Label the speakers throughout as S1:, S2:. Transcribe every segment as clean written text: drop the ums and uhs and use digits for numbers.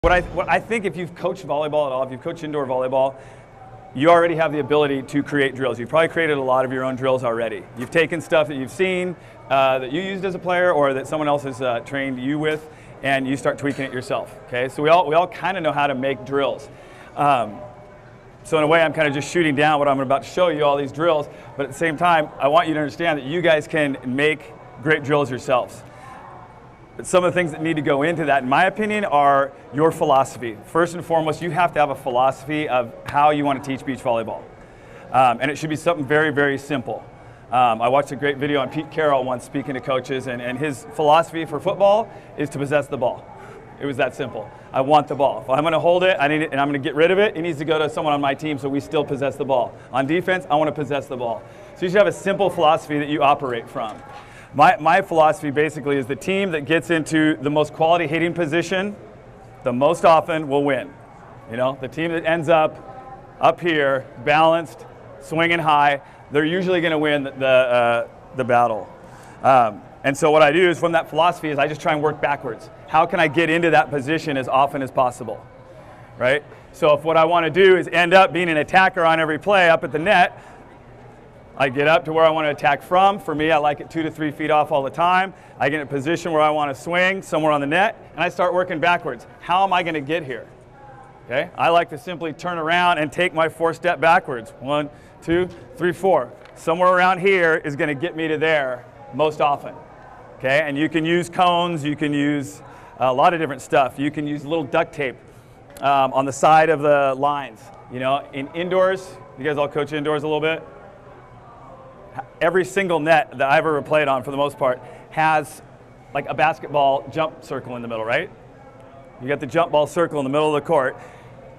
S1: What I think, if you've coached volleyball at all, if you've coached indoor volleyball, you already have the ability to create drills. You've probably created a lot of your own drills already. You've taken stuff that you've seen, that you used as a player, or that someone else has trained you with, and you start tweaking it yourself. Okay, so we all kind of know how to make drills. So in a way, I'm kind of just shooting down what I'm about to show you, all these drills, but at the same time, I want you to understand that you guys can make great drills yourselves. But some of the things that need to go into that, in my opinion, are your philosophy. First and foremost, you have to have a philosophy of how you want to teach beach volleyball. And it should be something very, very simple. I watched a great video on Pete Carroll once speaking to coaches, and his philosophy for football is to possess the ball. It was that simple. I want the ball. If I'm going to hold it, and I'm going to get rid of it, it needs to go to someone on my team so we still possess the ball. On defense, I want to possess the ball. So you should have a simple philosophy that you operate from. My philosophy basically is the team that gets into the most quality hitting position the most often will win. You know, the team that ends up here, balanced, swinging high, they're usually going to win the battle. And so what I do is, from that philosophy, is I just try and work backwards. How can I get into that position as often as possible, right? So if what I want to do is end up being an attacker on every play up at the net, I get up to where I want to attack from. For me, I like it 2 to 3 feet off all the time. I get in a position where I want to swing somewhere on the net, and I start working backwards. How am I going to get here? Okay, I like to simply turn around and take my 4-step backwards. 1, 2, 3, 4. Somewhere around here is going to get me to there most often. Okay, and you can use cones, you can use a lot of different stuff. You can use little duct tape on the side of the lines. You know, in indoors, you guys all coach indoors a little bit? Every single net that I've ever played on, for the most part, has like a basketball jump circle in the middle, right? You got the jump ball circle in the middle of the court.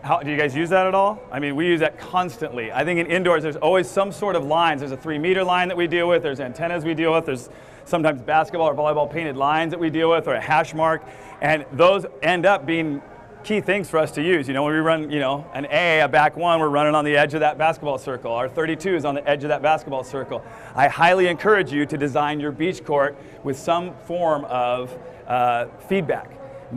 S1: Do you guys use that at all? I mean, we use that constantly. I think in indoors, there's always some sort of lines. There's a 3-meter line that we deal with. There's antennas we deal with. There's sometimes basketball or volleyball painted lines that we deal with, or a hash mark. And those end up being key things for us to use. You know, when we run, you know, a back one, we're running on the edge of that basketball circle. Our 32 is on the edge of that basketball circle. I highly encourage you to design your beach court with some form of feedback.